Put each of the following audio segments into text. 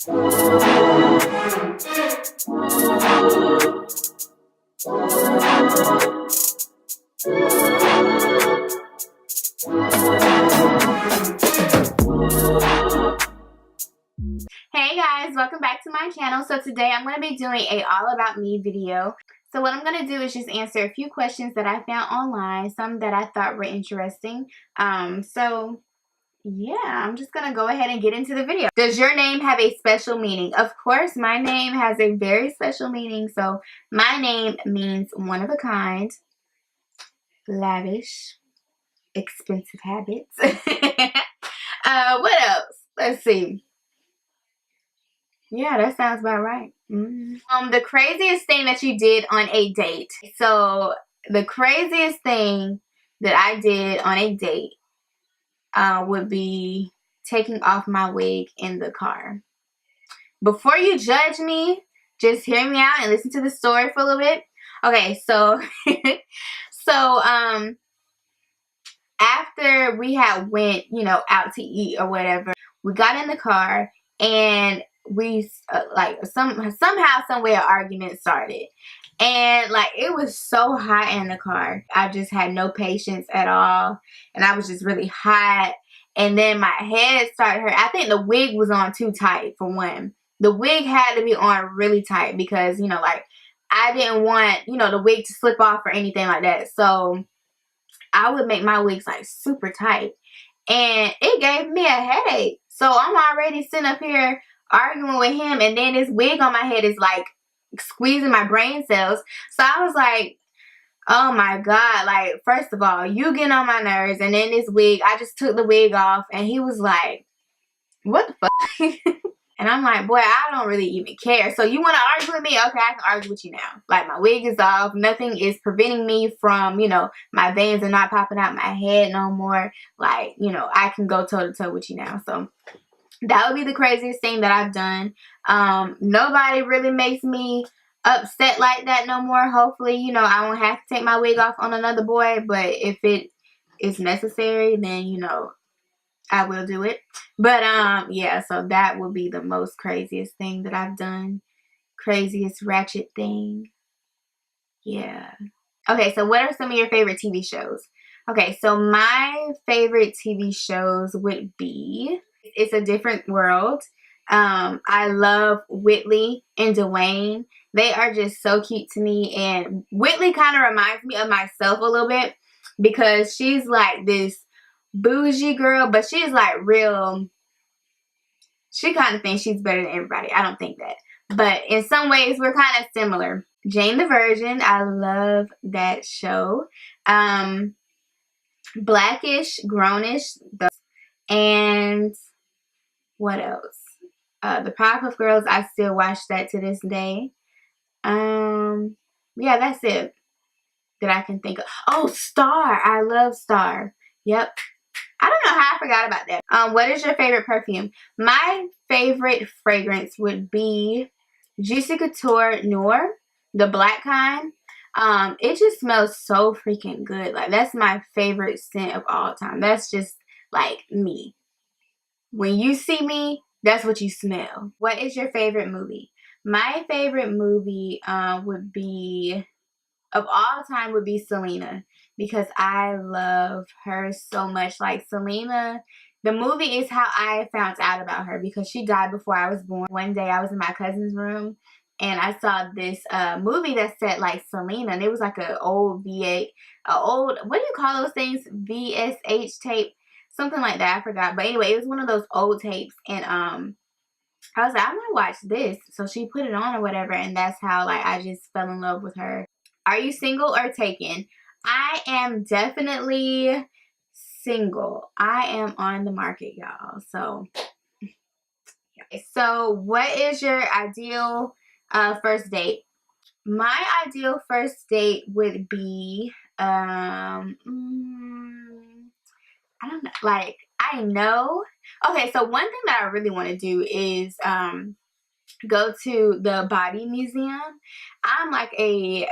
Hey guys, welcome back to my channel. So today I'm going to be doing a all about me video. So what I'm going to do is just answer a few questions that I found online, some that I thought were interesting. So yeah, I'm just going to go ahead and get into the video. Does your name have a special meaning? Of course, my name has a very special meaning. So my name means one of a kind, lavish, expensive habits. What else? Let's see. Yeah, that sounds about right. The craziest thing that you did on a date. So the craziest thing that I did on a date would be taking off my wig in the car. Before you judge me, just hear me out and listen to the story for a little bit. Okay, so after we had went, out to eat or whatever, we got in the car and we somehow, some way, an argument started, and it was so hot in the car. I just had no patience at all, and I was just really hot. And then my head started hurt. I think the wig was on too tight. For one, the wig had to be on really tight because I didn't want the wig to slip off or anything like that. So I would make my wigs super tight, and it gave me a headache. So I'm already sitting up here arguing with him, and then this wig on my head is squeezing my brain cells. So I was like, oh my god, first of all, you getting on my nerves, and then this wig, I just took the wig off, and he was like, what the fuck? And I'm like, boy, I don't really even care. So you want to argue with me? Okay, I can argue with you now. My wig is off. Nothing is preventing me from, my veins are not popping out my head no more. I can go toe to toe with you now. So that would be the craziest thing that I've done. Nobody really makes me upset like that no more. Hopefully, I won't have to take my wig off on another boy. But if it is necessary, then, I will do it. But yeah, so that would be the most craziest thing that I've done. Craziest ratchet thing. Yeah. Okay, so what are some of your favorite TV shows? Okay, so my favorite TV shows would be It's a Different World. I love Whitley and Dwayne. They are just so cute to me, and Whitley kind of reminds me of myself a little bit because she's like this bougie girl, but she's real. She kind of thinks she's better than everybody. I don't think that, but in some ways we're kind of similar. Jane the Virgin, I love that show. Blackish, Grownish, and what else? The Powerpuff Girls, I still watch that to this day. Yeah, that's it that I can think of. Oh, Star, I love Star. Yep. I don't know how I forgot about that. What is your favorite perfume? My favorite fragrance would be Juicy Couture Noir, the black kind. It just smells so freaking good. That's my favorite scent of all time. That's just me. When you see me, that's what you smell. What is your favorite movie? My favorite movie would be, of all time, would be Selena, because I love her so much. Selena, the movie is how I found out about her, because she died before I was born. One day I was in my cousin's room and I saw this movie that said Selena, and it was an old what do you call those things? VSH tape, something like that. I forgot, but anyway, it was one of those old tapes, and I was like, I'm gonna watch this. So she put it on or whatever, and that's how I just fell in love with her. Are you single or taken? I am definitely single. I am on the market, y'all. So what is your ideal first date? My ideal first date would be I don't know, I know. Okay, so one thing that I really want to do is go to the body museum. I'm a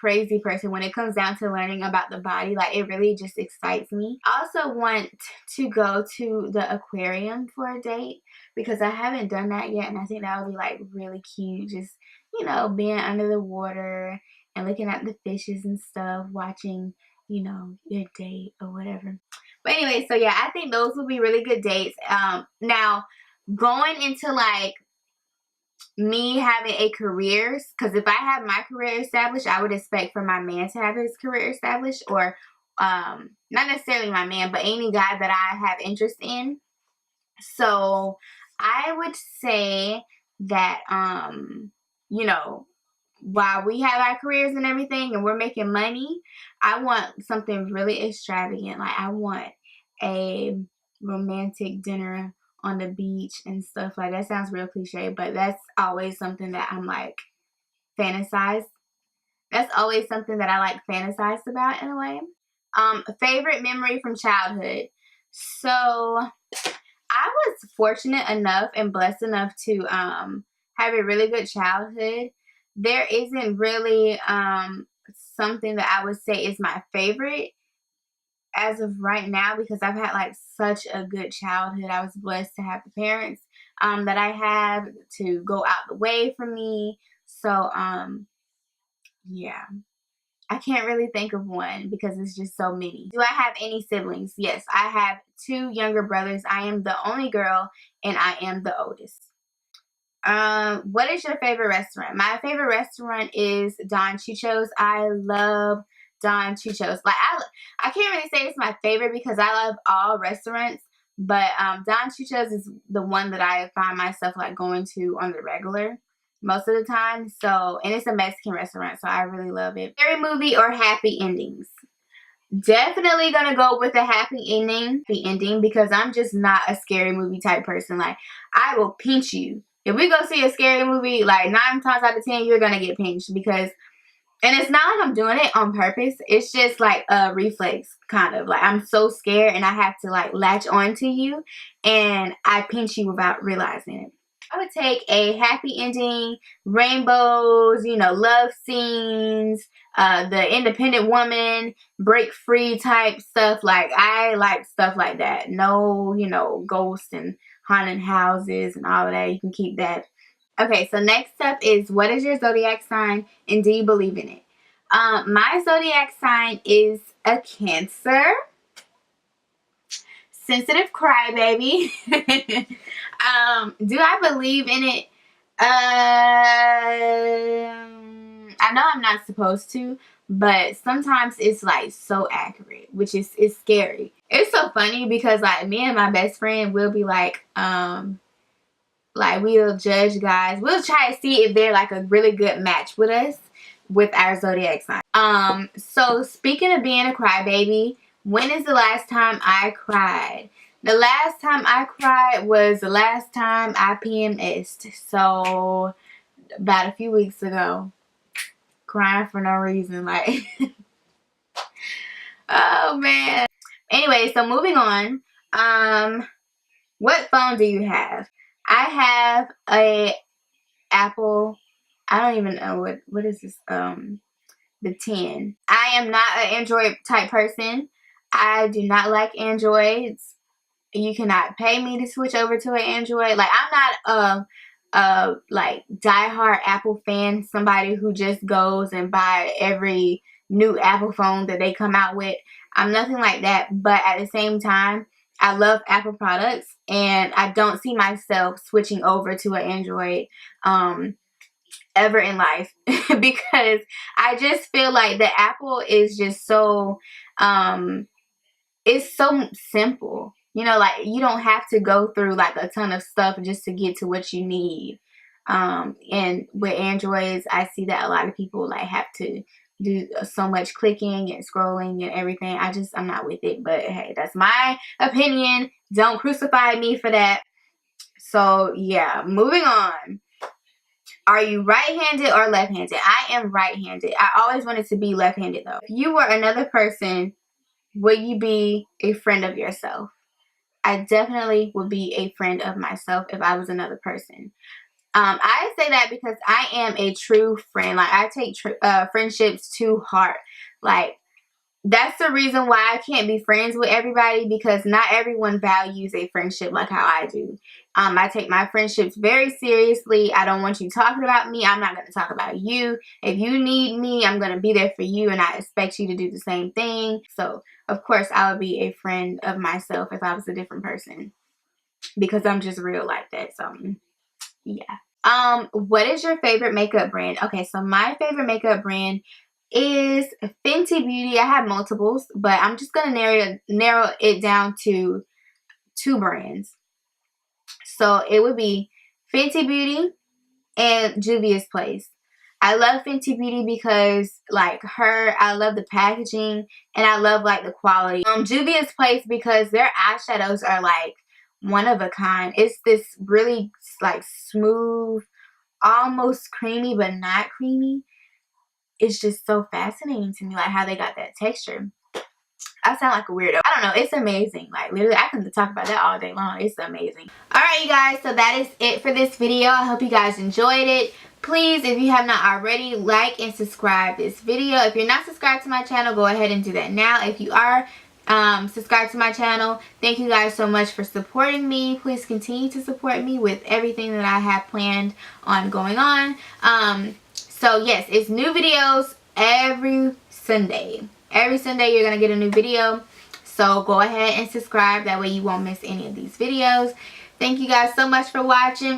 crazy person when it comes down to learning about the body. It really just excites me. I also want to go to the aquarium for a date. because I haven't done that yet, and I think that would be like really cute. Just, you know, being under the water and looking at the fishes and stuff, watching, you know, your date or whatever. But anyway, so yeah, I think those would be really good dates. Now going into like me having a career, because if I have my career established, I would expect for my man to have his career established, or not necessarily my man, but any guy that I have interest in. So I would say that you know, while we have our careers and everything and we're making money, I want something really extravagant. Like, I want a romantic dinner on the beach and stuff. Like, that sounds real cliche, but that's always something that I'm like fantasize. That's always something that I like fantasize about in a way. Favorite memory from childhood. So I was fortunate enough and blessed enough to have a really good childhood. There isn't really something that I would say is my favorite as of right now, because I've had like such a good childhood. I was blessed to have the parents that I have to go out the way for me. So yeah, I can't really think of one because it's just so many. Do I have any siblings? Yes, I have 2 younger brothers. I am the only girl and I am the oldest. What is your favorite restaurant? My favorite restaurant is Don Chucho's. I love Don Chucho's. Like, I can't really say it's my favorite because I love all restaurants, but Don Chucho's is the one that I find myself like going to on the regular most of the time. So, and it's a Mexican restaurant, so I really love it. Scary movie or happy endings? Definitely gonna go with a happy ending because I'm just not a scary movie type person. Like, I will pinch you. If we go see a scary movie, like 9 times out of 10, you're gonna get pinched because, and it's not like I'm doing it on purpose. It's just like a reflex, kind of. Like, I'm so scared and I have to like latch on to you and I pinch you without realizing it. I would take a happy ending, rainbows, you know, love scenes, the independent woman, break free type stuff. Like, I like stuff like that. No, you know, ghosts and haunted houses and all of that. You can keep that. Okay, so next up is, what is your zodiac sign and do you believe in it? My zodiac sign is a Cancer. Sensitive crybaby. Do I believe in it? I know I'm not supposed to, but sometimes it's like so accurate, which is scary. It's so funny because like me and my best friend will be like we'll judge guys. We'll try to see if they're like a really good match with us with our zodiac sign. So speaking of being a crybaby, when is the last time I cried? The last time I cried was the last time I PMS'd. So about a few weeks ago. Crying for no reason. Like, oh man. Anyway, so moving on. What phone do you have? I have a Apple. I don't even know what is this, the 10. I am not an Android type person. I do not like Androids. You cannot pay me to switch over to an Android. Like, I'm not like diehard Apple fan, somebody who just goes and buy every new Apple phone that they come out with. I'm nothing like that, but at the same time, I love Apple products and I don't see myself switching over to an Android ever in life because I just feel like the Apple is just so it's so simple. You know, like, you don't have to go through like a ton of stuff just to get to what you need. And with Androids, I see that a lot of people like have to do so much clicking and scrolling and everything. I'm not with it, but hey, that's my opinion. Don't crucify me for that. So yeah, moving on. Are you right-handed or left-handed? I am right-handed. I always wanted to be left-handed though. If you were another person, would you be a friend of yourself? I definitely would be a friend of myself if I was another person. I say that because I am a true friend. Like, I take friendships to heart. Like, that's the reason why I can't be friends with everybody, because not everyone values a friendship like how I do. I take my friendships very seriously. I don't want you talking about me. I'm not going to talk about you. If you need me, I'm going to be there for you, and I expect you to do the same thing. So, of course, I would be a friend of myself if I was a different person, because I'm just real like that. So, yeah. What is your favorite makeup brand? Okay, so my favorite makeup brand is Fenty Beauty. I have multiples, but I'm just going to narrow it down to 2 brands. So it would be Fenty Beauty and Juvia's Place. I love Fenty Beauty because, like, I love the packaging, and I love, like, the quality. Juvia's Place because their eyeshadows are, like, one of a kind. It's this really, like, smooth, almost creamy, but not creamy. It's just so fascinating to me, like, how they got that texture. I sound like a weirdo. I don't know. It's amazing. Like, literally, I can talk about that all day long. It's amazing. Alright, you guys. So that is it for this video. I hope you guys enjoyed it. Please, if you have not already, like and subscribe this video. If you're not subscribed to my channel, go ahead and do that now. If you are subscribed to my channel, thank you guys so much for supporting me. Please continue to support me with everything that I have planned on going on. So, yes, it's new videos every Sunday. Every Sunday you're going to get a new video. So go ahead and subscribe. That way you won't miss any of these videos. Thank you guys so much for watching.